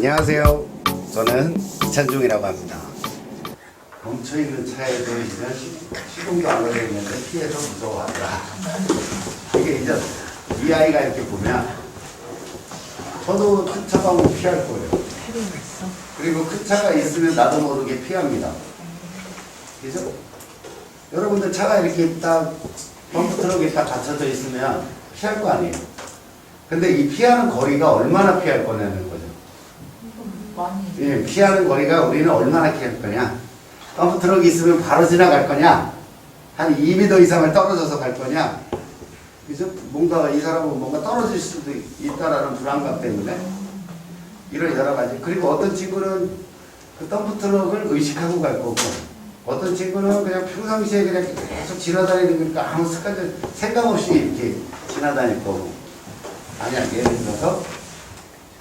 안녕하세요. 저는 이찬중이라고 합니다. 멈춰있는 차에 보이시면 시동도 안 걸려 있는데 피해서 무서워하더라. 이게 이제 이 아이가 이렇게 보면 저도 큰 차가 오면 피할 거예요. 그리고 큰 차가 있으면 나도 모르게 피합니다. 그죠? 여러분들 차가 이렇게 딱 펌프트럭에 딱 갇혀져 있으면 피할 거 아니에요. 근데 이 피하는 거리가 얼마나 피할 거냐는 거죠. 예, 피하는 거리가 우리는 얼마나 피할 거냐. 펌프트럭이 있으면 바로 지나갈 거냐, 한 2m 이상을 떨어져서 갈 거냐. 그죠? 뭔가 이 사람은 뭔가 떨어질 수도 있다라는 불안감 때문에 이런 여러 가지. 그리고 어떤 친구는 그 덤프트럭을 의식하고 갈 거고, 어떤 친구는 그냥 평상시에 그냥 계속 지나다니는 거니까 아무 습관들 생각 없이 이렇게 지나다닐 거고. 아니야, 예를 들어서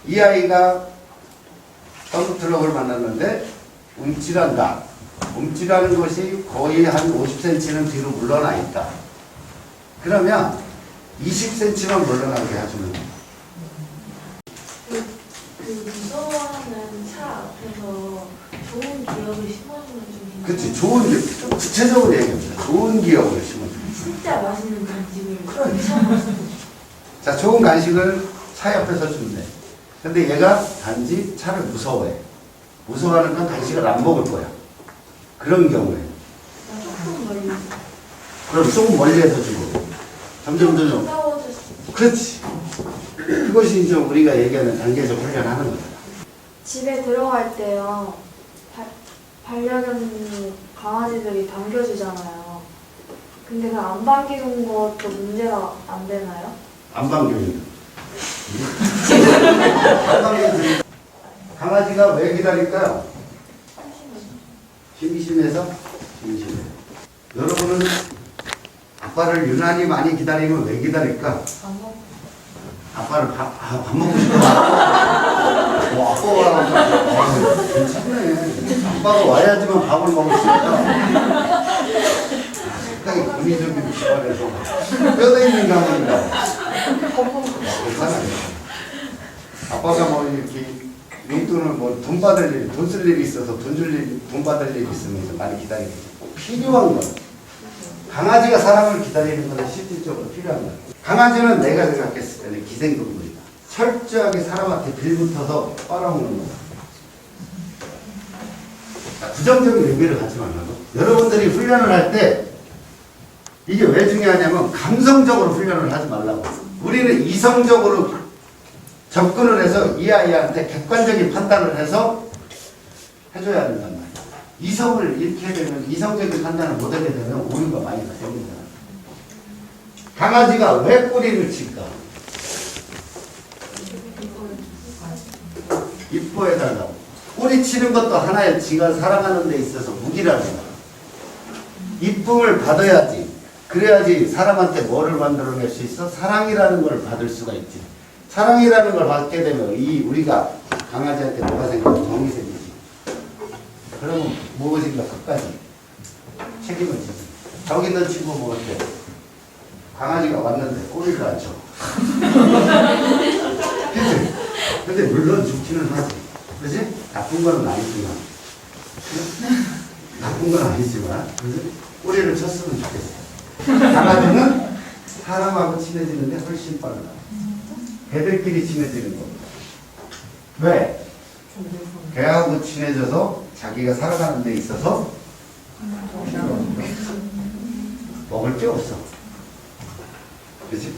이 아이가 덤프트럭을 만났는데 움찔한다. 움찔하는 것이 거의 한 50cm는 뒤로 물러나 있다. 그러면 20cm만 물러나게 해주면 돼. 그 무서워하는 차 앞에서 좋은 기억을 심어주면 좀. 그치, 좋은 기억. 구체적으로 얘기합니다. 좋은 기억을 심어주면. 진짜 맛있는 간식을. 그래. 자, 좋은 간식을 차 옆에서 주면 돼. 근데 얘가 단지 차를 무서워해. 무서워하는 건 간식을 안 먹을 거야. 그런 경우에. 조금 멀리. 그럼 조금 멀리해서 주고. 점점. 가까워질 수 있어. 그렇지. 그것이 이제 우리가 얘기하는 단계적 훈련하는 거다. 집에 들어갈 때요, 반려견 강아지들이 반겨주잖아요. 근데 그 안 반기는 것도 문제가 안 되나요? 안방교입니다. 안방교입니다. 강아지가 왜 기다릴까요? 심심해서? 심심해. 여러분은 아빠를 유난히 많이 기다리면 왜 기다릴까? 아빠를 밥 먹고 싶어. 아빠가 괜찮네. 아빠가 와야지만 밥을 먹을 수 있다. 굉장히 권위적이고 기발해서 뼈대 있는 강아지다. 괜찮아요. 아빠가 뭐 이렇게 용돈을 뭐 돈 받을 일, 돈 쓸 일이 있어서 돈 받을 일이 있으면 이제 많이 기다리겠죠. 필요한 거. 강아지가 사람을 기다리는 것은 실질적으로 필요한 거예요. 강아지는 내가 생각했을 때는 기생동물이다. 철저하게 사람한테 빌붙어서 빨아먹는 거다. 자, 부정적인 의미를 갖지 말라고. 여러분들이 훈련을 할 때 이게 왜 중요하냐면 감성적으로 훈련을 하지 말라고. 우리는 이성적으로 접근을 해서 이 아이한테 객관적인 판단을 해서 해줘야 된단 말이야. 이성을 잃게 되면, 이성적인 판단을 못하게 되면 오류가 많이 생깁니다. 강아지가 왜 꼬리를 칠까? 이뻐해달라고. 꼬리 치는 것도 하나의 지가 살아가는 데 있어서 무기라는 거야. 이쁨을 받아야지. 그래야지 사람한테 뭐를 만들어낼 수 있어? 사랑이라는 걸 받을 수가 있지. 사랑이라는 걸 받게 되면 우리가 강아지한테 뭐가 생겨? 정이 생기지. 그러면 무엇인가 끝까지 책임을 지지. 저기 있는 친구 뭐 어때? 강아지가 왔는데 꼬리를 안 쳐. 그치? 근데 물론 좋기는 하지. 그치? 나쁜 건 아니지만. 나쁜 건 아니지만. 그치? 꼬리를 쳤으면 좋겠어. 강아지는 사람하고 친해지는데 훨씬 빠르다. 개들끼리 친해지는 거. 왜? 개하고 친해져서 자기가 살아가는 데 있어서 먹을 게 없어. 그치?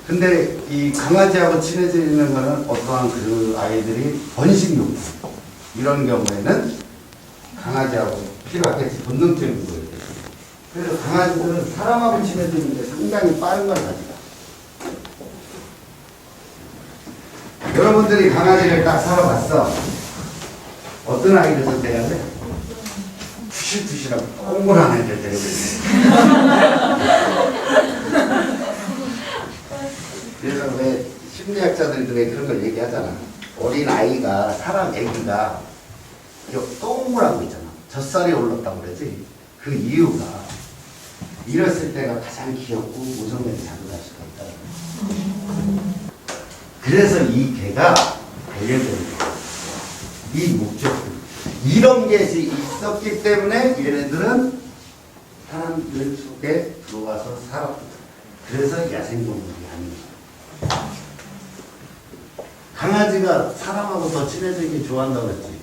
근데 이 강아지하고 친해지는 거는 어떠한 그 아이들이 번식욕구 이런 경우에는 강아지하고 필요하겠지. 본능적인 거예요. 그래서 강아지들은 사람하고 친해지는데 상당히 빠른 걸 가지다. 여러분들이 강아지를 딱 사러봤어. 어떤 아이를 선택해야 돼? 푸실푸실하고 꽁꽁한 아이를 데려오겠네. 그래서 왜 심리학자들도 왜 그런 걸 얘기하잖아. 어린 아이가, 사람 애기가 똥을 하고 있잖아. 젖살이 올랐다고 그러지. 그 이유가 이랬을 때가 가장 귀엽고 모성애를 자극할 수가 있다. 그래서 이 개가 이해됩니다. 이 목적들. 이런 게 있었기 때문에 얘네들은 사람들 속에 들어와서 살았다. 그래서 야생동물이 아닙니다. 강아지가 사람하고 더 친해지기 좋아한다고 했지.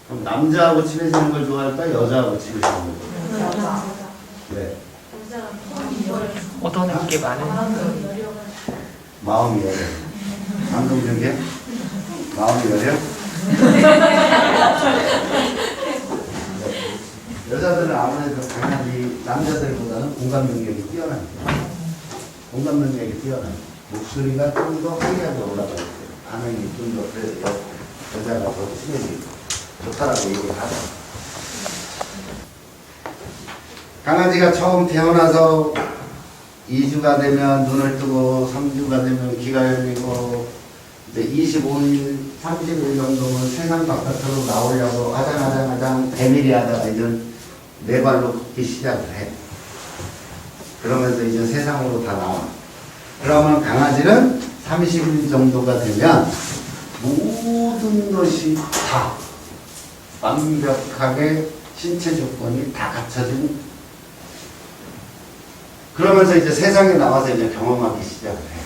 그럼 남자하고 친해지는 걸 좋아할까? 여자하고 친해지는 걸 좋아할까? 왜? 얻어낼 게 많은. 마음이 여려. 방금 그게 마음이 여려? 여자들은 아무래도 강아지 남자들보다는 공감 능력이 뛰어납니다. 공감 능력이 뛰어나요. 목소리가 좀 더 화기하게 올라가요. 반응이 좀 더 그래서 여자가 더 친해지고 좋다라고 얘기를 하죠. 강아지가 처음 태어나서 2주가 되면 눈을 뜨고 3주가 되면 귀가 열리고 이제 25일, 30일 정도면 세상 바깥으로 나오려고 아장아장 배밀이 하다가 이제 네 발로 걷기 시작을 해. 그러면서 이제 세상으로 다 나와. 그러면 강아지는 30일 정도가 되면 모든 것이 다 완벽하게 신체 조건이 다 갖춰진 그러면서 이제 세상에 나와서 이제 경험하기 시작을 해.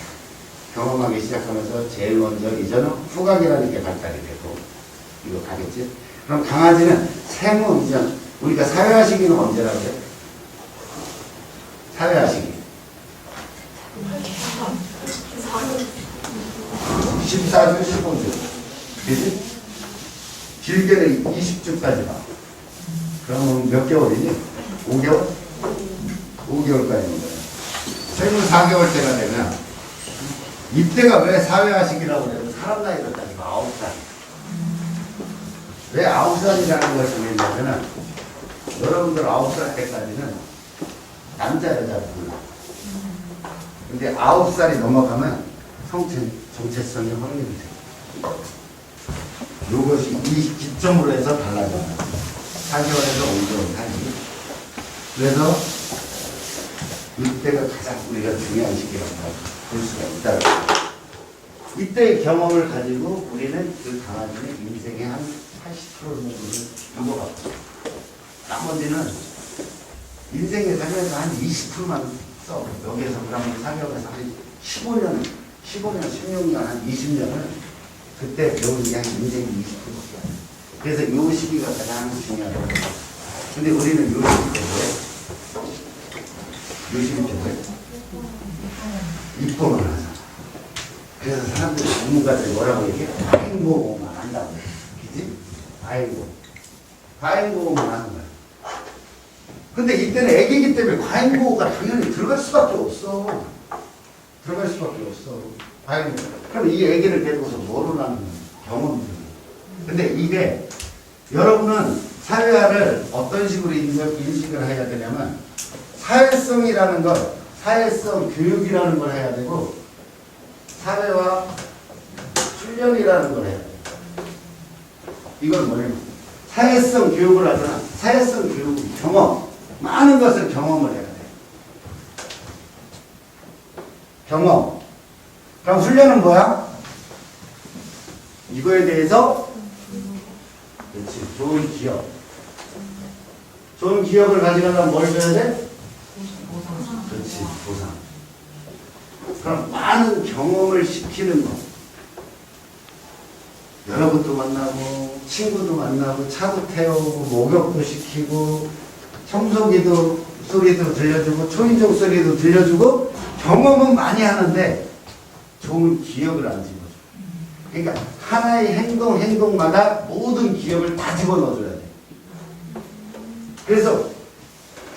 경험하기 시작하면서 제일 먼저 이제는 후각이라는 게 발달이 되고 이거 가겠지? 그럼 강아지는 생후 이제 우리가 사회화 시기는 언제라고 해? 사회화 시기 14주, 15주 그지? 길게는 20주까지 봐. 그러면 몇 개월이니? 5개월? 5개월까지 있는 거예요. 생후 4개월 때가 되면 이때가 왜 사회화 시기라고 그래요? 사람 나이로 따지면 9살. 왜 9살이라는 걸 정했냐면은 여러분들 9살 때까지는 남자 여자 몰라. 근데 9살이 넘어가면 정체성이 확립이 돼요. 이것이 이 기점으로 해서 달라져요. 4개월에서 5개월 사이. 그래서 이때가 가장 우리가 중요한 시기라고 볼 수가 있다. 이때의 경험을 가지고 우리는 그 강아지의 인생의 한 80% 정도를 누워갔고 나머지는 인생에 살면서 한 20%만 써. 여기에서 그러면 4개월에서 한 15년, 16년, 한 20년을 그때 배우는 게 한 인생의 20%밖에 안 돼요. 그래서 이 시기가 가장 중요하다고. 근데 우리는 이 시기 때문에 요즘은 왜? 입고만 하잖아. 그래서 사람들이 전문가들이 뭐라고 얘기해? 과잉보호만 한다고 해. 그지? 과잉보호. 과잉보호만 하는 거야. 근데 이때는 애기이기 때문에 과잉보호가 당연히 들어갈 수밖에 없어. 들어갈 수밖에 없어. 과잉보호. 그럼 이 애기를 데리고서 뭐를 하는 거야? 경험들. 근데 이게 여러분은 사회화를 어떤 식으로 인식을 해야 되냐면 사회성이라는 걸, 사회성 교육이라는 걸 해야 되고, 사회화 훈련이라는 걸 해야 돼. 이건 뭐냐면, 사회성 교육을 하잖아. 사회성 교육은 경험. 많은 것을 경험을 해야 돼. 경험. 그럼 훈련은 뭐야? 이거에 대해서, 그렇지. 좋은 기억. 좋은 기억을 가져가려면 뭘 줘야 돼? 그렇지, 보상. 그럼 많은 경험을 시키는 거. 여러분도 만나고, 친구도 만나고, 차도 태우고, 목욕도 시키고, 청소기도 소리도 들려주고, 초인종 소리도 들려주고, 경험은 많이 하는데, 좋은 기억을 안 집어줘. 그러니까, 하나의 행동마다 모든 기억을 다 집어넣어줘야 돼. 그래서,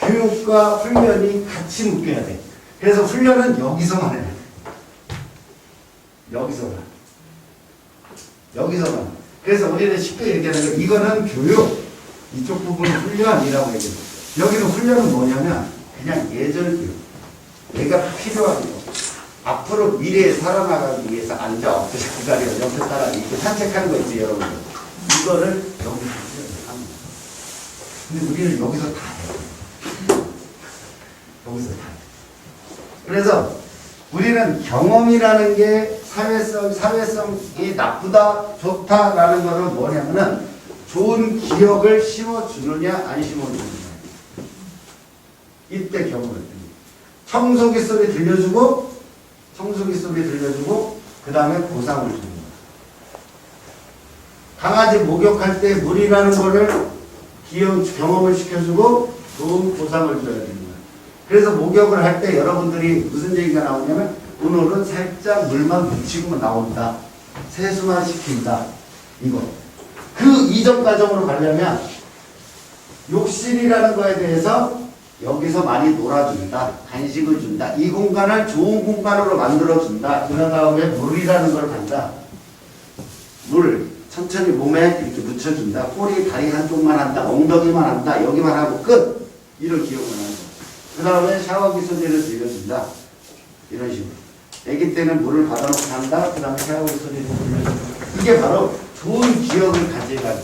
교육과 훈련이 같이 묶여야 돼. 그래서 훈련은 여기서만 해야 돼. 여기서만. 그래서 우리는 쉽게 얘기하는 거 이거는 교육, 이쪽 부분은 훈련이라고 얘기해요. 여기는 훈련은 뭐냐면 그냥 예절 교육. 내가 필요한 거. 앞으로 미래에 살아나가기 위해서 앉아 엎드려 기다려 옆에 따라 이렇게 산책하는 거 있지 여러분들. 이거를 여기서 합니다. 근데 우리는 여기서 다 해요. 여기서 다. 그래서 우리는 경험이라는 게 사회성이 나쁘다, 좋다라는 거는 뭐냐면은 좋은 기억을 심어주느냐, 안 심어주느냐. 이때 경험을. 청소기 소리 들려주고, 그 다음에 보상을 주는 거야. 강아지 목욕할 때 물이라는 거를 경험을 시켜주고, 좋은 보상을 줘야 되는 거야. 그래서 목욕을 할 때 여러분들이 무슨 얘기가 나오냐면, 오늘은 살짝 물만 묻히고 나온다. 세수만 시킨다. 이거. 그 이전 과정으로 가려면, 욕실이라는 거에 대해서 여기서 많이 놀아준다. 간식을 준다. 이 공간을 좋은 공간으로 만들어준다. 그런 다음에 물이라는 걸 간다. 물. 천천히 몸에 이렇게 묻혀준다. 꼬리, 다리 한쪽만 한다. 엉덩이만 한다. 여기만 하고 끝. 이런 기억을 하는 거야. 그 다음에 샤워기 소리를 들려준다. 이런 식으로. 아기 때는 물을 받아놓고 한다. 그 다음에 샤워기 소리를 들려준다. 이게 바로 좋은 기억을 가져가고.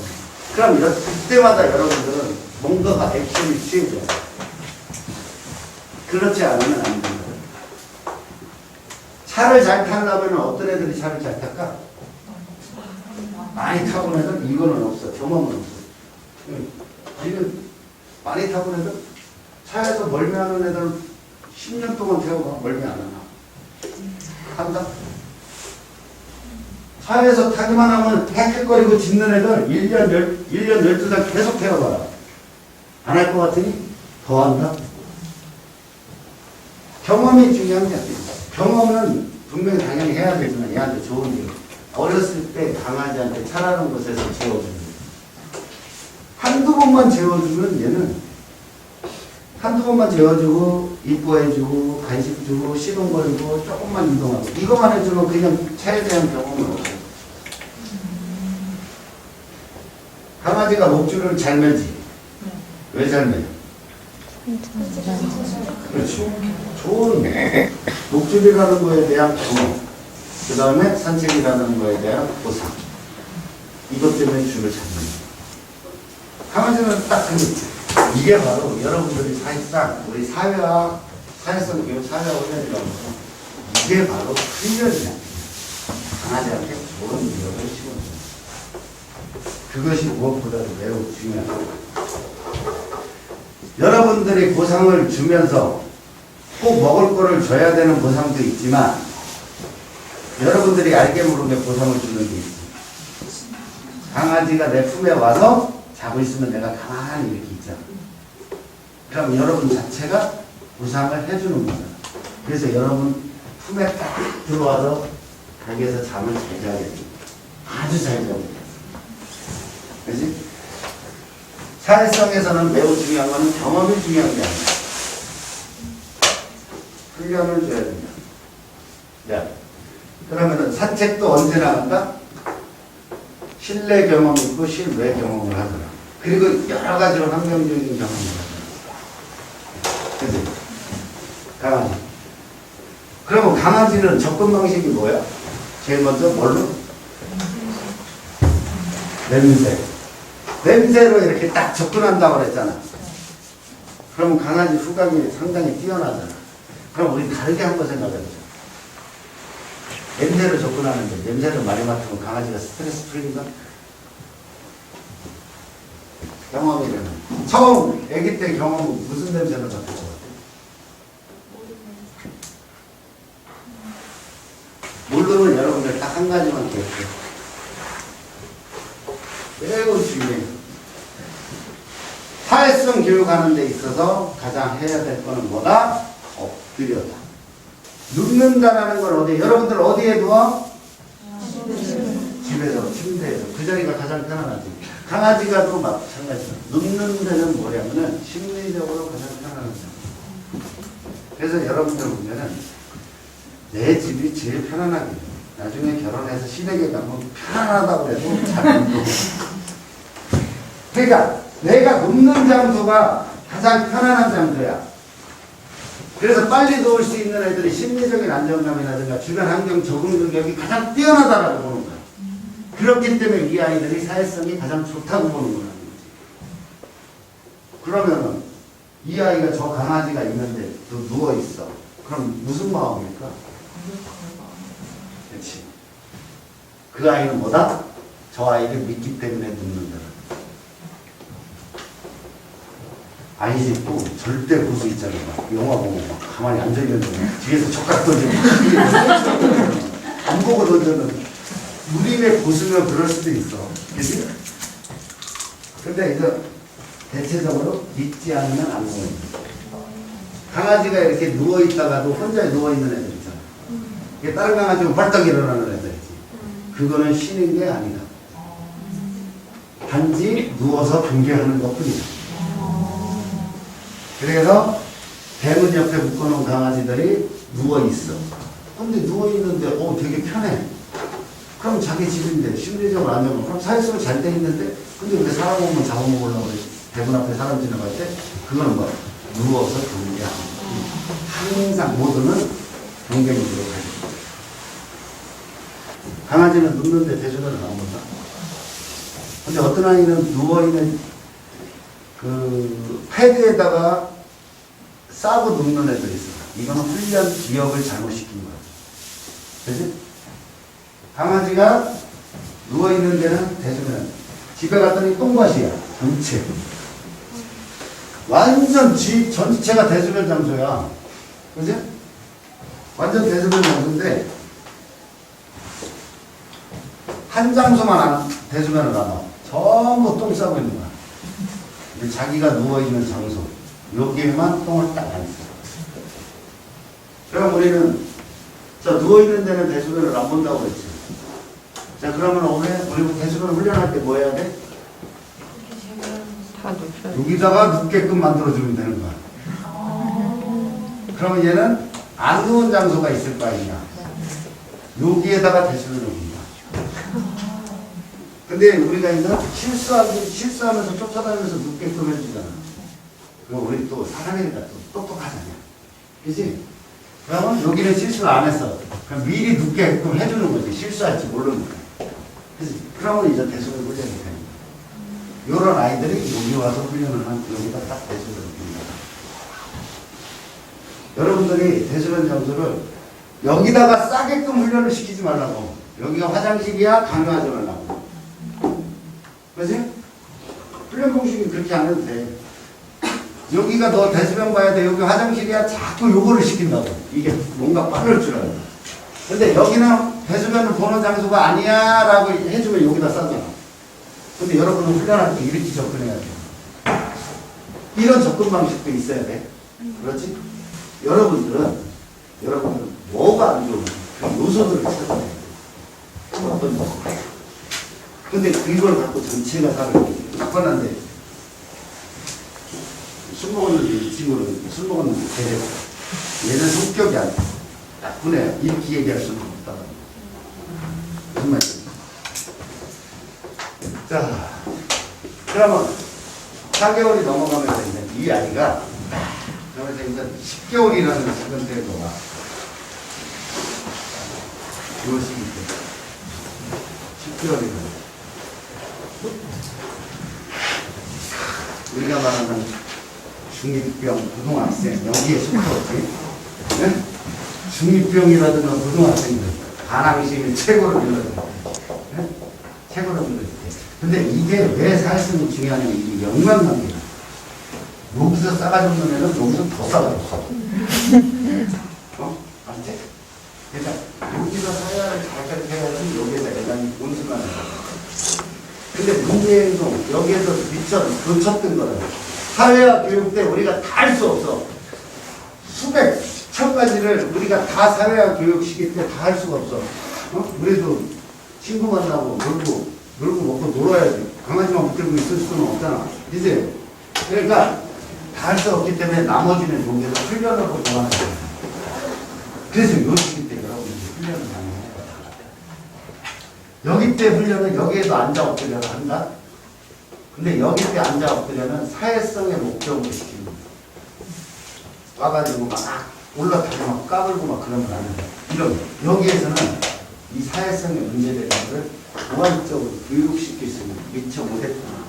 그럼 그때마다 여러분들은 뭔가가 액션이 취해져요. 그렇지 않으면 안 된다. 차를 잘 타려면 어떤 애들이 차를 잘 탈까? 많이 타본 애들? 이거는 없어. 경험은 없어. 이건 많이 타본 애들? 차에서 멀미하는 애들 10년 동안 태워봐. 멀미 안 하나? 한다? 차에서 타기만 하면 헥헥거리고 짖는 애들 1년 12달 계속 태워봐라. 안 할 것 같으니 더 한다? 경험이 중요한 게 아니에요. 경험은 분명히 당연히 해야 되지만 얘한테 좋은 일. 어렸을 때 강아지한테 차라는 곳에서 재워주는 거예요. 한두 번만 재워주면 얘는 한두 번만 재워주고 이뻐해주고 간식 주고 시동거리고 조금만 이동하고 이것만 해주면 그냥 차에 대한 경험은 없어요. 강아지가 목줄을 잘 매지. 왜 잘 매요? 그렇지. 좋은 목줄이라는 거에 대한 경험, 그 다음에 산책이라는 거에 대한 보상. 이것 때문에 줄을 잡는 거예요. 강아지는 딱 이게 바로 여러분들이 사실상 우리 사회성 교육 사회훈련이라고 해서 이게 바로 훈련이야. 강아지한테 좋은 기억을 심어줘요. 그것이 무엇보다도 매우 중요합니다. 여러분들이 보상을 주면서 꼭 먹을 거를 줘야 되는 보상도 있지만 여러분들이 알게 모르게 보상을 주는 게 있어요. 강아지가 내 품에 와서 자고 있으면 내가 가만히 이렇게 있잖아. 그럼 여러분 자체가 보상을 해주는 거잖아. 그래서 여러분 품에 딱 들어와서 가게에서 잠을 잘 자겠지. 아주 잘 자고. 그렇지? 사회성에서는 매우 중요한 것은 경험이 중요한 게 아니야. 훈련을 줘야 된다. 네. 그러면은 산책도 언제 나간다? 실내 경험이 있고 실외 경험을 하더라. 그리고 여러 가지로 환경적인 경험을 하더라. 그치? 강아지. 그러면 강아지는 접근 방식이 뭐야? 제일 먼저 뭘로? 냄새. 냄새로 이렇게 딱 접근한다고 그랬잖아. 그러면 강아지 후각이 상당히 뛰어나잖아. 그럼 우리 다르게 한번 생각해보자. 냄새로 접근하는데 냄새를 많이 맡으면 강아지가 스트레스 풀린다? 경험이라는. 처음 아기 때 경험은 무슨 냄새를 맡을 것 같아? 모르면 여러분들 딱 한 가지만 기억해. 매우 중요해요. 사회성 교육하는 데 있어서 가장 해야 될 거는 뭐다? 엎드려다. 눕는다라는 걸 여러분들 어디에 누워? 집에서, 침대에서. 그 자리가 가장 편안하지. 강아지가 또 마찬가지죠. 눕는 데는 뭐냐면은 심리적으로 가장 편안하죠. 그래서 여러분들 보면은 내 집이 제일 편안하게 돼요. 나중에 결혼해서 시댁에 가면 편안하다고 해도 잘 안 누워. 그러니까 내가 눕는 장소가 가장 편안한 장소야. 그래서 빨리 누울 수 있는 애들이 심리적인 안정감이라든가 주변 환경 적응 능력이 가장 뛰어나다라고 보는 거야. 그렇기 때문에 이 아이들이 사회성이 가장 좋다고 보는 거라는 거지. 그러면은 이 아이가 저 강아지가 있는데 또 누워 있어. 그럼 무슨 마음일까? 그렇지. 그 아이는 뭐다? 저 아이를 믿기 때문에 눕는다. 아니지, 또 절대 고수 있잖아. 막 영화 보고 막 가만히 앉아있는데 뒤에서 젓가락 던지고 안 보고 던져는 우리의 고수면 그럴 수도 있어. 그치? 근데 이제 대체적으로 믿지 않으면 안 보여. 강아지가 이렇게 누워있다가도 혼자 누워있는 애들 있잖아. 이게 다른 강아지가 벌떡 일어나는 애들 있지. 그거는 쉬는 게 아니다. 단지 누워서 경계하는 것 뿐이야. 그래서 대문 옆에 묶어놓은 강아지들이 누워있어. 근데 누워있는데 되게 편해. 그럼 자기 집인데 심리적으로 안정은 그럼 사회성은 잘 돼 있는데 근데 왜 사람 오면 잡아먹으려고 그래. 대문 앞에 사람 지나갈 때 그거는 뭐 누워서 경계하는 거. 항상 모두는 경계무드로 가야 돼. 강아지는 눕는데 대주변을 안 본다. 근데 어떤 아이는 누워있는 그 패드에다가 싸고 눕는 애들이 있어. 이거는 훈련 기억을 잘못시킨 거야. 그지? 강아지가 누워있는 데는 대주변. 집에 갔더니 똥밭이야. 전체. 완전 집 전체가 대주변 장소야. 그지? 완전 대주변 장소인데 한 장소만 대주변을 안 와. 전부 똥 싸고 있는 거야. 근데 자기가 누워있는 장소 여기에만 똥을 딱 안 써. 그럼 우리는 자 누워있는 데는 대주변을 안 본다고 그랬지. 자 그러면 우리 대주변을 훈련할 때 뭐 해야 돼? 다 눕혀요. 여기다가 눕게끔 만들어주면 되는 거야. 그러면 얘는 안 누운 장소가 있을 거 아니냐. 여기에다가 대주변을 옵니다. 근데 우리가 이제 실수하면서 쫓아다니면서 눕게끔 해주잖아. 그럼 우리 또 사람이니까 또 똑똑하잖아. 그지? 그러면 여기는 실수를 안 했어. 그럼 미리 눕게끔 해주는 거지. 실수할지 모르니까. 그지? 그러면 이제 대수를 훈련이 되는 거야. 이런 아이들이 여기 와서 훈련을 한 여기다 딱 대수를 줍니다. 여러분들이 대수련 장소를 여기다가 싸게끔 훈련을 시키지 말라고. 여기가 화장실이야 강요하지 말라고. 그지? 훈련 공식이 그렇게 안 해도 돼. 여기가 너 대수변 봐야 돼. 여기 화장실이야. 자꾸 요거를 시킨다고. 이게 뭔가 빠를 줄 알아. 근데 여기는 대수변을 보는 장소가 아니야 라고 해주면 여기다 싸잖아. 근데 여러분은 훈련할 때 이렇게 접근해야 돼. 이런 접근 방식도 있어야 돼. 그렇지? 여러분들은 뭐가 안 좋은지 그 요소들을 찾아내야 돼. 어떤 요소. 근데 그걸 갖고 전체가 다르게 딱 봤는데 술 먹었는데 이 친구는 술 먹었는데 대대로 얘는 성격이 안 나쁘네. 이렇게 얘기할 수는 없다. 무슨 말이야? 자, 그러면 4개월이 넘어가면서 이제 이 아이가 그러면서 이제 10개월이라는 시간 때도가 요 시기 때 10개월이면 우리가 말하는 중2병 고등학생 여기에 속하지. 네? 중2병이라든가 고등학생들 반항심이 최고로 밀어줘. 네? 최고로 밀어줘. 근데 이게 왜 사회성이 중요하냐면 이게 연관관계야. 여기서 싸가지 없는 애는 여기서 더 싸가지 없어. 알지? 그러니까 여기서 사회를 잘 가르쳐야지 여기에서 애가 온순한 애가. 근데 문제는 여기에서 미처 놓쳤던 거는 사회화 교육 때 우리가 다 할 수 없어. 수백, 천 가지를 우리가 다 사회화 교육 시기 때 다 할 수가 없어. 우리도 친구 만나고 놀고 먹고 놀아야지. 강아지만 붙들고 있을 수는 없잖아. 이제 그러니까 다 할 수 없기 때문에 나머지는 여기에서 훈련으로 보완해야 돼. 그래서 요 시기 때 여러분들이 훈련을 많이 해야 돼. 여기 때 훈련은 여기에도 앉아 엎드려야 한다. 근데 여기 때 앉아 엎드려는 사회성의 목적으로 시키는 거야. 와가지고 막 올라타고 막 까불고 막 그러면 안 돼. 이런 여기에서는 이 사회성의 문제되는 것을 보완적으로 교육시킬 수 있는 미처 못했구나.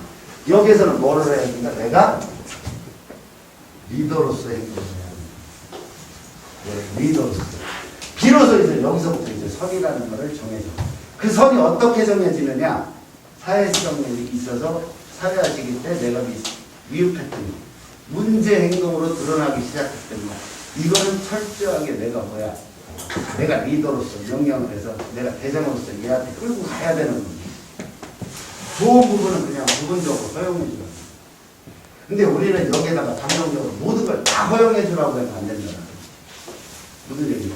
여기에서는 뭐를 해야 된다? 내가 리더로서 행동을 해야 된다. 리더로서. 비로소 이제 여기서부터 이제 선이라는 것을 정해줘. 그 선이 어떻게 정해지느냐? 사회성이 있어서 사회화시킬 때 내가 위협했더니 문제 행동으로 드러나기 시작했던 거야. 이거는 철저하게 내가 뭐야? 내가 리더로서 명령을 해서 내가 대장으로서 얘한테 끌고 가야 되는 거지. 좋은 부분은 그냥 부분적으로 허용해 주는 거야. 근데 우리는 여기에다가 감정적으로 모든 걸 다 허용해 주라고 해서 안 된다. 무슨 얘기냐?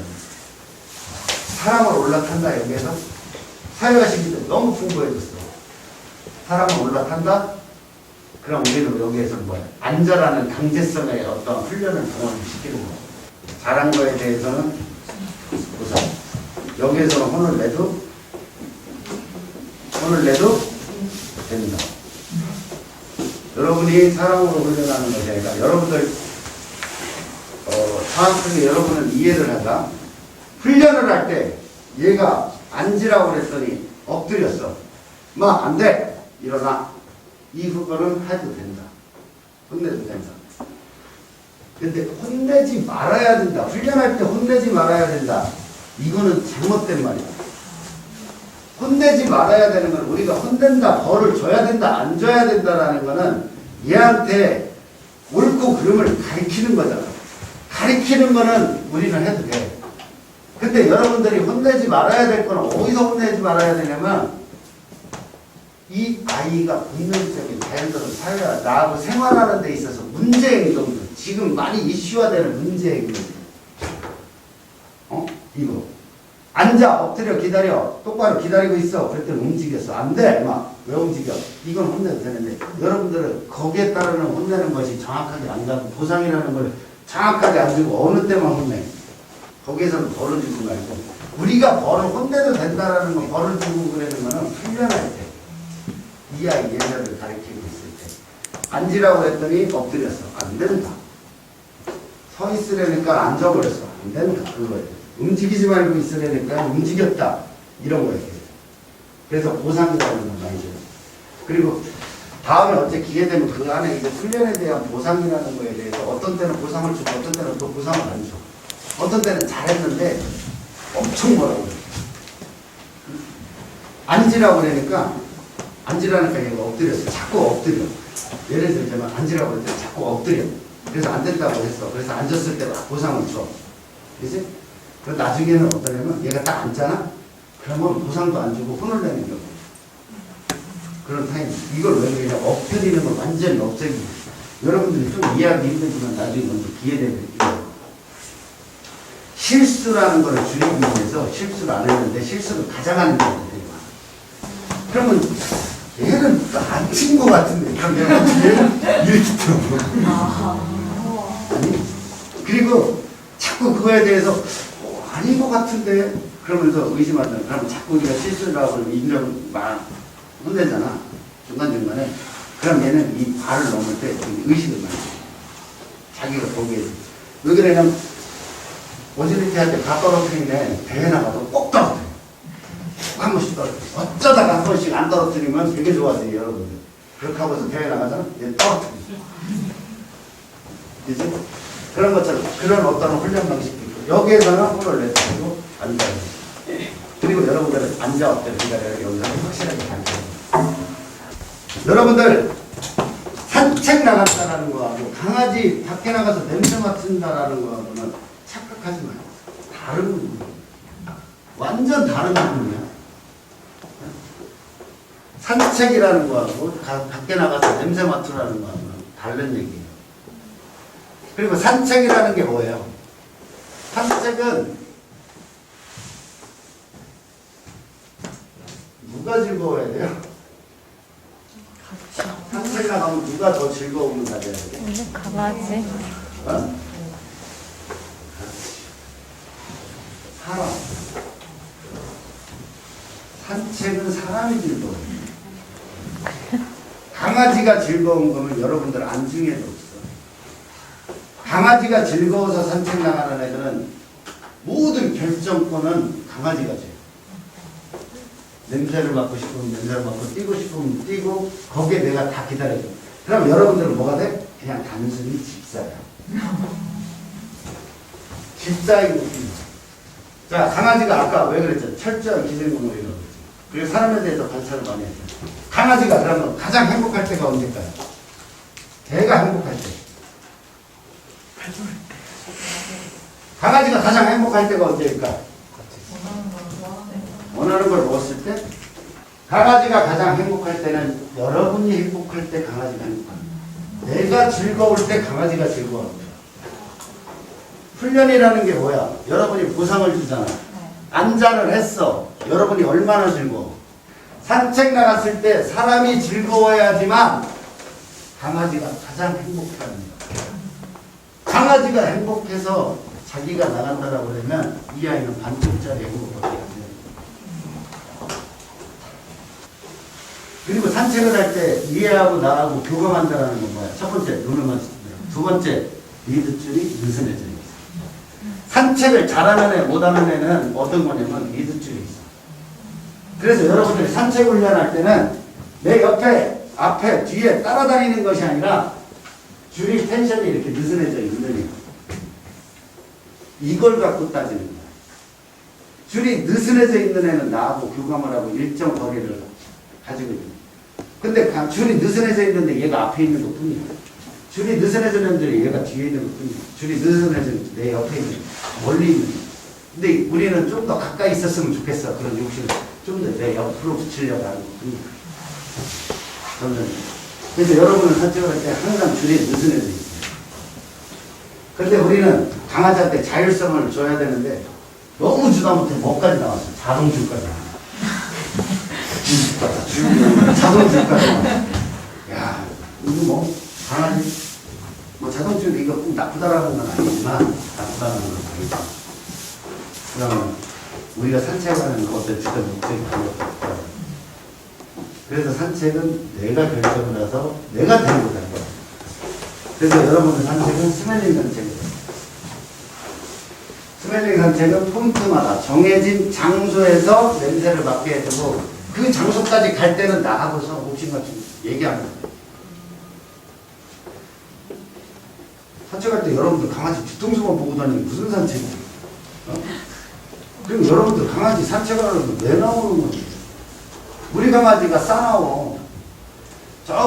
사람을 올라탄다 여기에서 사회화시킬 때 너무 풍부해졌어. 사람을 올라탄다? 그럼 우리는 여기에서 뭐야? 안전하는 강제성의 어떤 훈련을 동원시키는 거야. 잘한 거에 대해서는 보상. 여기에서는 혼을 내도 된다. 여러분이 사람으로 훈련하는 것이 아니라 여러분들 정확하게 여러분은 이해를 하자. 훈련을 할 때 얘가 앉으라고 그랬더니 엎드렸어. 마 안 돼. 일어나. 이 후보는 해도 된다. 혼내도 된다. 근데 혼내지 말아야 된다. 훈련할 때 혼내지 말아야 된다. 이거는 잘못된 말이야. 혼내지 말아야 되는 건 우리가 혼낸다, 벌을 줘야 된다, 안 줘야 된다라는 거는 얘한테 옳고 그름을 가리키는 거잖아. 가리키는 거는 우리는 해도 돼. 근데 여러분들이 혼내지 말아야 될 거는 어디서 혼내지 말아야 되냐면 이 아이가 본능적인 자연스러운 사회와 나하고 생활하는 데 있어서 문제 행동들, 지금 많이 이슈화되는 문제 행동들. 이거. 앉아, 엎드려, 기다려. 똑바로 기다리고 있어. 그랬더니 움직였어. 안 돼. 왜 움직여? 이건 혼내도 되는데 여러분들은 거기에 따르는 혼내는 것이 정확하게 안 가고 보상이라는 걸 정확하게 안 주고 어느 때만 혼내. 거기에서는 벌을 주지 말고 우리가 벌을 혼내도 된다라는 거 벌을 주고 그러는 거는 훈련할 때 이 아이 예절을 가르치고 있을 때 앉으라고 했더니 엎드렸어. 안 된다. 서 있으려니까 앉아버렸어. 안 된다. 그거예요. 움직이지 말고 있으려니까 움직였다. 이런 거예요. 그래서 보상이라는 건 많이 줘요. 그리고 다음에 어째 기회 되면 그 안에 이제 훈련에 대한 보상이라는 거에 대해서 어떤 때는 보상을 주고 어떤 때는 또 보상을 안 줘. 어떤 때는 잘했는데 엄청 뭐라고 그래. 앉으라고 그러니까 앉으라니까 얘가 엎드렸어. 자꾸 엎드려. 예를 들자면 앉으라고 그랬더니 자꾸 엎드려. 그래서 안 된다고 했어. 그래서 앉았을 때 막 보상을 줘. 그치? 그럼 나중에는 어떠냐면 얘가 딱 앉잖아? 그러면 보상도 안 주고 혼을 내는 경우. 그런 타임. 이걸 왜 그러냐? 엎드리는 건 완전히 업적이야. 여러분들이 좀 이해하기 힘들지만 나중에 먼저 기회되면 실수라는 걸 줄이기 위해서 실수를 안 했는데 실수를 가장하는 경우들이 많아. 그러면 얘는 안 친 것 같은데 그럼 내가 어떻게 이렇게 들어. 아니 그리고 자꾸 그거에 대해서 아닌 것 같은데 그러면서 의심하잖아. 그러면 자꾸 우리가 실수를 하고 인정을 막 혼내잖아. 중간중간에. 그럼 얘는 이 발을 넘을 때 의식을 많이 해. 자기가 보기에. 왜 그러냐면 오지리티 할 때 다 떨어뜨리네. 대회 나가도 꼭 떨어뜨려. 한 번씩 떨어뜨려. 어쩌다가 한 번씩 안 떨어뜨리면 되게 좋아져요, 여러분들. 그렇게 하고서 대회 나가잖아? 얘 떨어뜨려. 그지? 그런 것처럼, 그런 어떤 훈련 방식도 있고, 여기에서는 혼을 내주고, 앉아. 그리고 여러분들은 앉아 엎드려 기다려요. 여기서 확실하게 앉아. 여러분들, 산책 나갔다라는 거하고, 강아지 밖에 나가서 냄새 맡는다라는 거하고는 착각하지 마요. 다른 부분이에요. 완전 다른 부분이야. 산책이라는 거하고 밖에 나가서 냄새 맡으라는 거하고는 다른 얘기예요. 그리고 산책이라는 게 뭐예요? 산책은 누가 즐거워야 돼요? 산책 나가면 누가 더 즐거움을 가져야 돼요? 강아지. 어? 사람. 산책은 사람이 즐거워요. 강아지가 즐거운 거면 여러분들 안중에도 없어. 강아지가 즐거워서 산책 나가는 애들은 모든 결정권은 강아지가 줘. 냄새를 맡고 싶으면 냄새를 맡고 뛰고 싶으면 뛰고 거기에 내가 다 기다려줘. 그럼 여러분들은 뭐가 돼? 그냥 단순히 집사야. 집사이고 자, 강아지가 아까 왜 그랬죠? 철저한 기생동물이라고 그랬죠. 그리고 사람에 대해서 관찰을 많이 했죠. 강아지가 그러면 가장 행복할 때가 언제일까요? 걔가 행복할 때. 강아지가 가장 행복할 때가 언제일까? 원하는 걸 먹었을 때? 강아지가 가장 행복할 때는 여러분이 행복할 때 강아지가 행복합니다. 내가 즐거울 때 강아지가 즐거워합니다. 훈련이라는 게 뭐야? 여러분이 보상을 주잖아. 안전을 했어. 여러분이 얼마나 즐거워. 산책 나갔을 때 사람이 즐거워야지만 강아지가 가장 행복해합니다. 강아지가 행복해서 자기가 나간다라고 그러면 이 아이는 반쪽짜리 행복밖에 안 돼요. 그리고 산책을 할 때 얘하고 나하고 교감한다는 건 뭐야? 첫 번째, 눈을 마주칩니다. 두 번째, 리드줄이 느슨해져요. 산책을 잘하는 애, 못하는 애는 어떤 거냐면 리드줄이 있어. 그래서 여러분들이 산책 훈련할 때는 내 옆에, 앞에, 뒤에 따라다니는 것이 아니라 줄이 텐션이 이렇게 느슨해져 있는 애. 이걸 갖고 따지는 거야. 줄이 느슨해져 있는 애는 나하고 교감을 하고 일정 거리를 가지고 있는 거야. 근데 줄이 느슨해져 있는데 얘가 앞에 있는 것 뿐이야. 줄이 느슨해졌는데 얘가 뒤에 있는 것 뿐이야. 줄이 느슨해졌는데 내 옆에 있는 멀리 있는 거야. 근데 우리는 좀 더 가까이 있었으면 좋겠어. 그런 욕심을 좀 더 내 옆으로 붙이려고 하는 것 뿐이야. 저는 그래서 여러분은 산책을 할 때 항상 줄이 느슨해져 있어요. 그런데 우리는 강아지한테 자율성을 줘야 되는데 너무 주다 못해 뭐까지 나왔어. 자동줄까지 나왔어. 자동줄까지 나왔어. 야, 이거 뭐 강아지 뭐 자동줄 이거 꼭 나쁘다라는 건 아니지만 나쁘다는 건 아니지만 그러면 우리가 산책하는 것의 주된 목적이 그거다. 그래서 산책은 내가 결정을 해서 내가 데리고 가는 거야. 그래서 여러분의 산책은 스멜링 산책이에요. 스멜링 산책은 포인트마다 정해진 장소에서 냄새를 맡게 해주고 그 장소까지 갈 때는 나가고서 옥신같이 얘기합니다. 산책할 때 여러분들 강아지 뒤통수만 보고 다니는 무슨 산책이에요? 그리고 여러분들 강아지 산책하려면 왜 나오는 거지? 우리 강아지가 싸나워.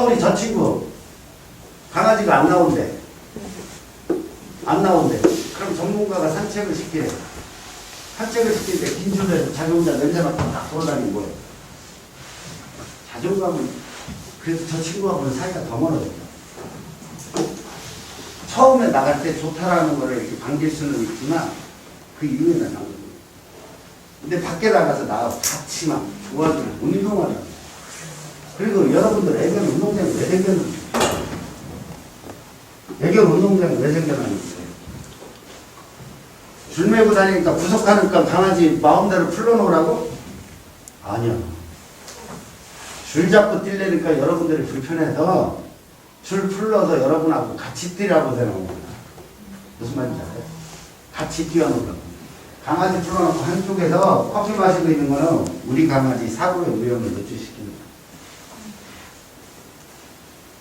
우리 저 친구 강아지가 안 나온대. 안 나온대. 그럼 전문가가 산책을 시키래. 산책을 시킬 때 긴 줄에서 자기 혼자 냄새 맡고 딱 돌아다니는 거예요. 자존감은 그래서 저 친구하고는 사이가 더 멀어져요. 처음에 나갈 때 좋다라는 거를 이렇게 반길 수는 있지만 그 이후에는 안 그래요. 근데 밖에 나가서 나하고 같이 막 좋아지고 운동하잖아요. 그리고 여러분들 애견 운동장에 왜 생겼는지. 애견 운동장에 왜 생겨났는지. 줄 메고 다니니까 구속하니까 강아지 마음대로 풀러놓으라고? 아니야. 줄 잡고 뛰려니까 여러분들이 불편해서 줄 풀러서 여러분하고 같이 뛰라고 되는 거야. 무슨 말인지 알아요? 같이 뛰어놓으라고. 강아지 풀어놓고 한쪽에서 커피 마시고 있는 거는 우리 강아지 사고의 위험을 노출시키는 거야.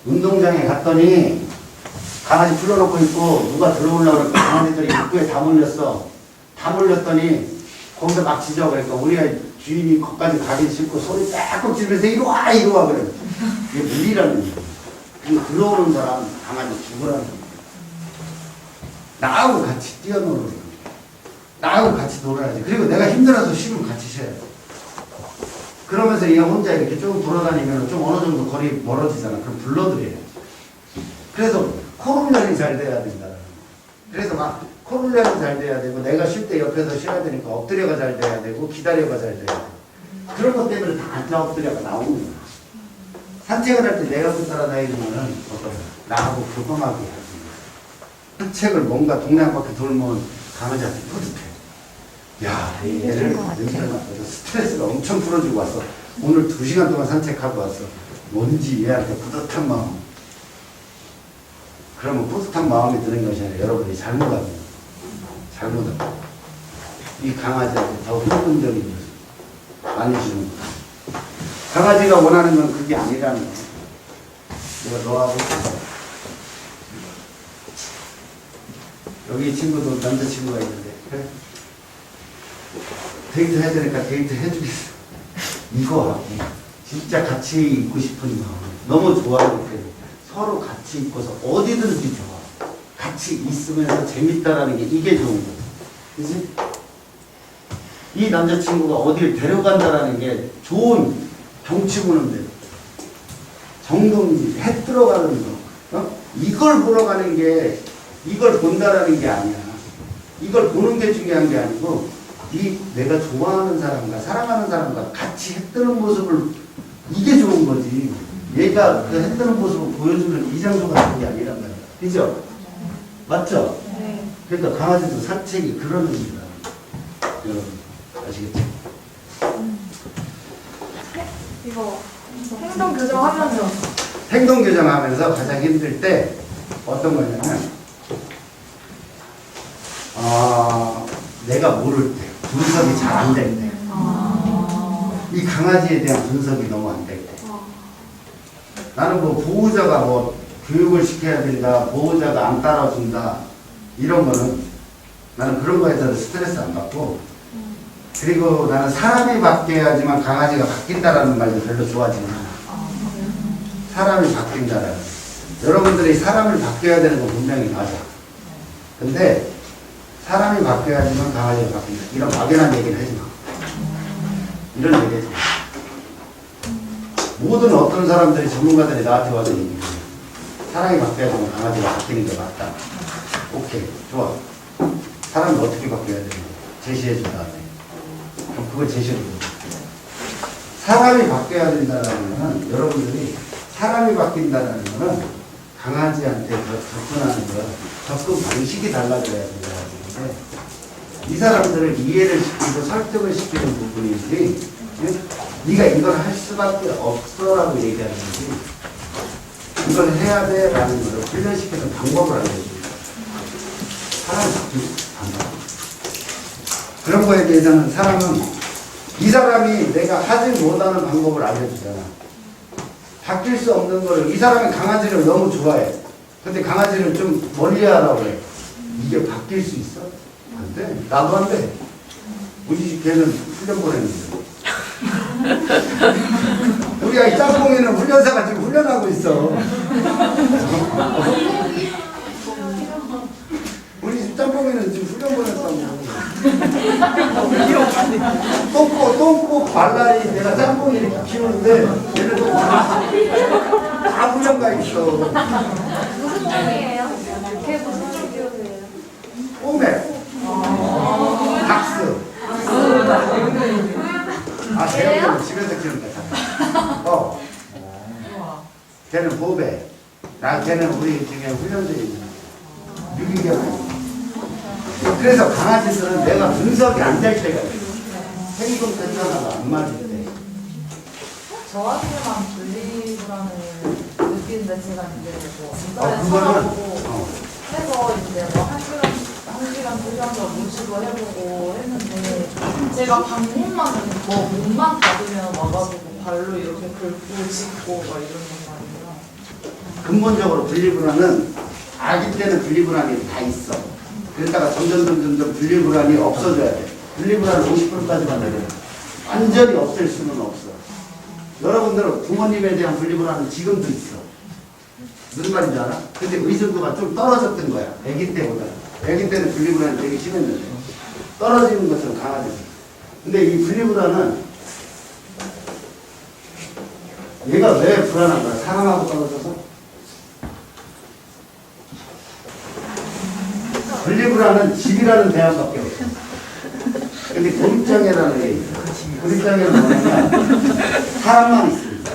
운동장에 갔더니 강아지 풀어놓고 있고 누가 들어오려고 그러니까 강아지들이 입구에 다 몰렸어. 다 몰렸더니 거기서 막 짖어. 그러니까 우리가 주인이 거기까지 가기 싫고 소리 빽빽 지르면서 이리 와 이리 와 그래. 이게 무리라는 거야. 그리고 들어오는 사람 강아지 죽으라는 거야. 나하고 같이 뛰어노는 거야. 나하고 같이 놀아야지. 그리고 내가 힘들어서 쉬면 같이 쉬어야 돼. 그러면서 얘가 혼자 이렇게 쭉 돌아다니면 좀 어느 정도 거리 멀어지잖아. 그럼 불러드려야지. 그래서 코 훈련이 잘 돼야 된다. 그래서 막 코 훈련이 잘 돼야 되고 내가 쉴 때 옆에서 쉬어야 되니까 엎드려가 잘 돼야 되고 기다려가 잘 돼야 되고 그런 것 때문에 다 앉아 엎드려가 나오는 거야. 산책을 할 때 내가 따라다니는 거는 어떤 거야? 나하고 교감하게 하는 거야. 산책을 뭔가 동네 한 바퀴 돌면 강아지한테 뿌듯해. 야, 얘를 냄새를 맡아서 스트레스가 엄청 풀어주고 왔어. 오늘 2시간 동안 산책하고 왔어. 뭔지 얘한테 뿌듯한 마음. 그러면 뿌듯한 마음이 드는 것이 아니라 여러분이 잘못하고 잘못하고 이 강아지한테 더 흥분적인 것을 많이 주는 거야. 강아지가 원하는 건 그게 아니라는 거야. 내가 너하고 여기 친구도 남자친구가 있는데 그래? 데이트 해야 되니까 데이트 해주겠어. 이거 진짜 같이 있고 싶은 마음 너무 좋아하기 때문에 서로 같이 있고서 어디든지 좋아. 같이 있으면서 재밌다라는 게 이게 좋은 거야. 그치? 이 남자친구가 어딜 데려간다라는 게 좋은 경치 보는 데 정동지 해 들어가는 거 이걸 보러 가는 게 이걸 본다라는 게 아니야. 이걸 보는 게 중요한 게 아니고 이 내가 좋아하는 사람과 사랑하는 사람과 같이 해 뜨는 모습을 이게 좋은 거지. 얘가 그 해 뜨는 모습을 보여주는 이장소 같은 게 아니란 말이야. 그죠? 맞죠? 네. 그러니까 강아지도 산책이 그런 의미다. 여러분 아시겠죠? 이거 행동 교정하면서 행동 교정하면서 가장 힘들 때 어떤 거냐면 내가 모를 때 분석이 잘 안 될 때 이 강아지에 대한 분석이 너무 안 될 때 나는 뭐 보호자가 뭐 교육을 시켜야 된다 보호자가 안 따라준다 이런 거는 나는 그런 거에 대해서 스트레스 안 받고 그리고 나는 사람이 바뀌어야지만 강아지가 바뀐다라는 말도 별로 좋아하지 않아. 사람이 바뀐다라는. 여러분들이 사람을 바뀌어야 되는 건 분명히 맞아. 근데 사람이 바뀌어야지만 강아지가 바뀐다. 이런 막연한 얘기를 하지 마. 이런 얘기 하지 마. 모든 어떤 사람들이 전문가들이 나한테 와서 얘기해. 사람이 바뀌어야지만 강아지가 바뀌는 게 맞다. 오케이. 좋아. 사람이 어떻게 바뀌어야 되는지 제시해 준 다음에. 그럼 그걸 제시해 줘. 사람이 바뀌어야 된다는 거는 여러분들이 사람이 바뀐다는 거는 강아지한테 접근하는 거 접근 방식이 달라져야 된다는 건데 이 사람들을 이해를 시키고 설득을 시키는 부분이지 네가 이걸 할 수밖에 없어라고 얘기하는 거지 이걸 해야 돼 라는 걸 훈련시키는 방법을 알려줍니다. 사람이 바뀌는 방법 그런 거에 대해서는 사람은 이 사람이 내가 하지 못하는 방법을 알려주잖아. 바뀔 수 없는 거를 이 사람이 강아지를 너무 좋아해. 근데 강아지를 좀 멀리 하라고 해. 이게 바뀔 수 있어? 안 돼. 나도 안 돼. 우리 집 개는 훈련 보냈는데. 우리 아이 짬뽕이는 훈련사가 지금 훈련하고 있어. 우리 집 짬뽕이는 지금 훈련 보냈다고. 똥꼬 발랄이 내가 짬뽕이 이렇게 키우는데 얘는 다 훈련가 있어. 무슨 종이에요? 걔 무슨 종 키우세요? 꼬매 닥스 걔는 집에서 키우는 거야. 걔는 보배 걔는 우리 중에 훈련소에 있는 유기견. 그래서 강아지들은 내가 분석이 안 될 때가 있어. 행동 패턴하고 안 맞을 때. 저한테만 분리불안을 느끼는데 제가 이제 뭐 인터넷 그거는 찾아보고 해서 이제 뭐 한 시간, 2시간 정도 무식을 해보고 했는데 제가 방문만 뭐 문만 닫으면 와가지고 발로 이렇게 긁고 짚고 막 이러는 거 아니에요. 근본적으로 분리불안은 아기 때는 분리불안이 다 있어. 그러다가 점점 분리불안이 없어져야 돼. 분리불안을 50%까지만 내려. 완전히 없앨 수는 없어. 여러분들은 부모님에 대한 분리불안은 지금도 있어. 무슨 말인지 알아? 근데 의존도가 좀 떨어졌던 거야. 아기 때보다. 아기 때는 분리불안이 되게 심했는데. 떨어지는 것처럼 강아지. 근데 이 분리불안은 얘가 왜 불안한 거야? 사람하고 떨어져서? 분리불안은 집이라는 대안밖에 없어. 근데 고립장애라는 게 있어. 고립장애는 뭐냐면 사람만 있습니다.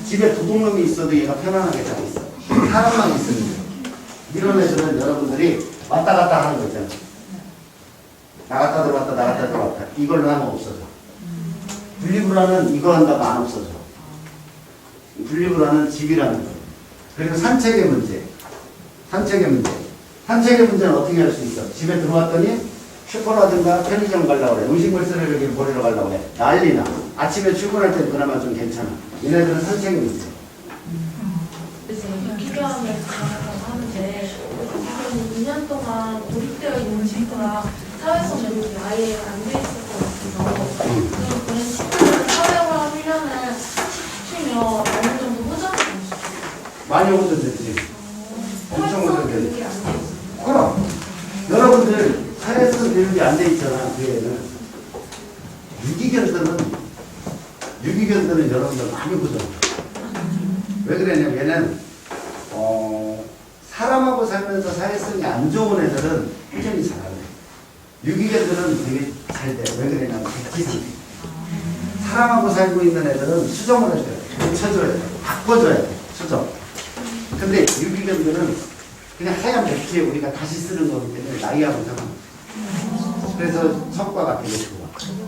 집에 도둑놈이 있어도 얘가 편안하게 잘 있어. 사람만 있으면 돼. 이런 애들은 여러분들이 왔다 갔다 하는 거 있잖아. 나갔다 들어왔다 나갔다 들어왔다. 이걸로 하면 없어져. 분리불안은 이거 한다고 안 없어져. 분리불안은 집이라는 거. 그리고 산책의 문제. 산책의 문제는 어떻게 할 수 있어? 집에 들어왔더니 슈퍼라든가 편의점 가려고 그래. 음식물 쓰레기를 버리러 가려고 해. 난리나. 아침에 출근할 때는 그나마 좀 괜찮아. 얘네들은 산책의 문제. 유기견을 하는데 2년 동안 고립되어 있는 친구랑 사회성 교육이 아예 안 돼 있을 것 같아서 그럼 그런 친구들 사회화 훈련을 시키면 어느 정도 호전이 될 수 있어요. 많이 호전되지. 엄청 사회성 호전되지. 교육이 안 돼 있어요. 그럼 여러분들 사회성 교육이 안 돼 있잖아. 그 애는 유기견들은 여러분들 많이 호전. 왜 그러냐면 얘는 사람하고 살면서 사회성이 안 좋은 애들은 호전이 잘 안 돼. 유기견들은 되게 잘 돼. 왜 그러냐면 기술. 사람하고 살고 있는 애들은 수정을 해줘야 돼. 고쳐줘야 돼. 바꿔줘야 돼. 수정. 근데 유기견들은 그냥 하얀 백지에 우리가 다시 쓰는 거기 때문에 나이하고 상관. 그래서 성과가 되게 좋아.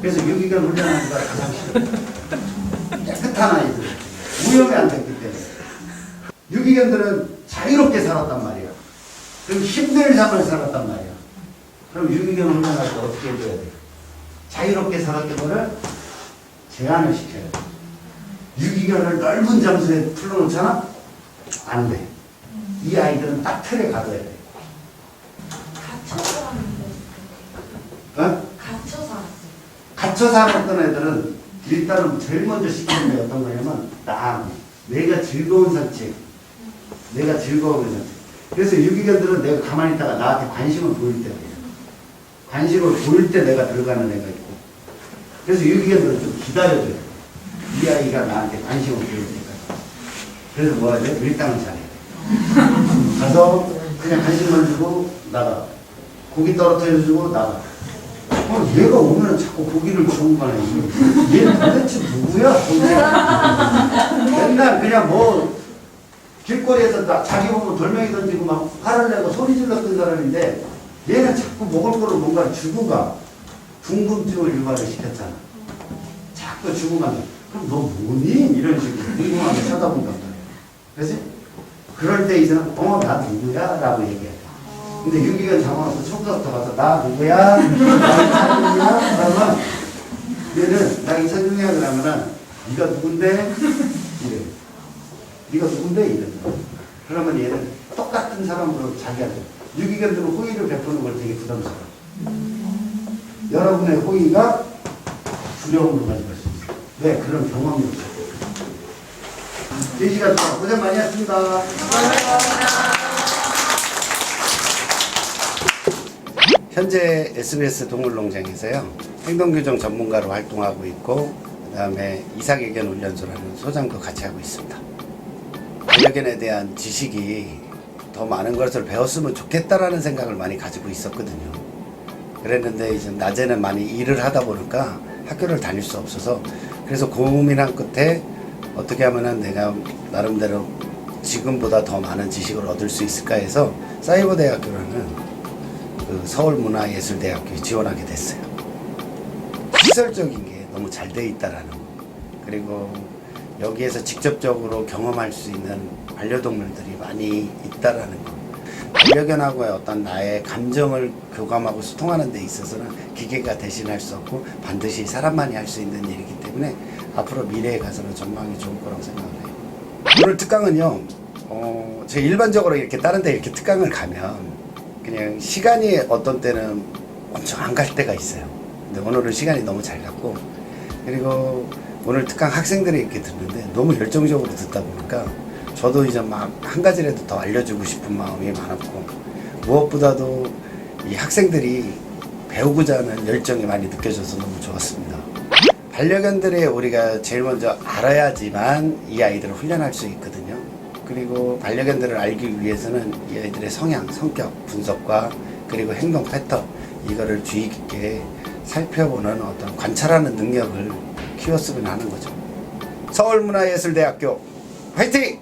그래서 유기견 훈련하는 거 가장 싫어. 깨끗한 아이들. 오염이 안 됐기 때문에. 유기견들은 자유롭게 살았단 말이야. 그럼 힘든 삶을 살았단 말이야. 그럼 유기견 훈련할 때 어떻게 해줘야 돼? 자유롭게 살았던 거를 제한을 시켜야 돼. 유기견을 넓은 장소에 풀어놓잖아? 안 돼. 이 아이들은 딱 틀에 가둬야 돼. 갇혀서 하는데 어? 갇혀서 하세요. 갇혀 살았던 애들은 일단은 제일 먼저 시키는 게 어떤 거냐면 내가 즐거운 산책. 내가 즐거운 산책. 그래서 유기견들은 내가 가만히 있다가 나한테 관심을 보일 때 관심을 보일 때 내가 들어가는 애가 있고 그래서 유기견들은 좀 기다려줘야 돼. 이 아이가 나한테 관심을 보일 때까지. 그래서 뭐 하죠? 밀당을 잘해. 가서 그냥 관심만 주고 나가. 고기 떨어뜨려주고 나가. 얘가 오면 자꾸 고기를 주고 가네. 얘 도대체 누구야? 맨날 그냥 뭐 길거리에서 자기 보고 돌멩이 던지고 막 화를 내고 소리 질렀던 사람인데 얘는 자꾸 먹을 거를 뭔가 주고 가. 궁금증을 유발을 시켰잖아. 자꾸 주고 가면 그럼 너 뭐니? 이런 식으로 궁금하게 쳐다본단 말이야. 그렇지? 그럴 때 이제는 나 누구야? 라고 얘기해. 근데 유기견 잡아놓고 총각부터 가서 나 누구야? 나 이찬중이야? 그러면 얘는 나 이찬중이야 그러면은 네가 누군데? 이래. 네가 누군데? 이래. 그러면 얘는 똑같은 사람으로 자기한테 유기견들은 호의를 베푸는 걸 되게 부담스러워. 여러분의 호의가 두려움으로 가져갈 수 있어요. 왜? 그런 경험이 없어요. 4시간 동안 고생 많이 했습니다. 현재 SBS 동물농장에서요 행동교정 전문가로 활동하고 있고 그 다음에 이삭애견 훈련소라는 소장도 같이 하고 있습니다. 반려견에 대한 지식이 더 많은 것을 배웠으면 좋겠다라는 생각을 많이 가지고 있었거든요. 그랬는데 이제 낮에는 많이 일을 하다 보니까 학교를 다닐 수 없어서 그래서 고민한 끝에 어떻게 하면은 내가 나름대로 지금보다 더 많은 지식을 얻을 수 있을까 해서 사이버대학교라는 그 서울문화예술대학교에 지원하게 됐어요. 시설적인 게 너무 잘 돼 있다라는 거. 그리고 여기에서 직접적으로 경험할 수 있는 반려동물들이 많이 있다라는 거. 반려견하고의 어떤 나의 감정을 교감하고 소통하는 데 있어서는 기계가 대신할 수 없고 반드시 사람만이 할 수 있는 일이기 때문에 앞으로 미래에 가서는 전망이 좋을 거라고 생각을 해요. 오늘 특강은요, 제가 일반적으로 이렇게 다른 데 이렇게 특강을 가면 그냥 시간이 어떤 때는 엄청 안 갈 때가 있어요. 근데 오늘은 시간이 너무 잘 갔고 그리고 오늘 특강 학생들이 이렇게 듣는데 너무 열정적으로 듣다 보니까 저도 이제 막 한 가지라도 더 알려주고 싶은 마음이 많았고 무엇보다도 이 학생들이 배우고자 하는 열정이 많이 느껴져서 너무 좋았습니다. 반려견들의 우리가 제일 먼저 알아야지만 이 아이들을 훈련할 수 있거든요. 그리고 반려견들을 알기 위해서는 이 아이들의 성향, 성격 분석과 그리고 행동 패턴 이거를 주의 깊게 살펴보는 어떤 관찰하는 능력을 키웠으면 하는 거죠. 서울문화예술대학교 화이팅!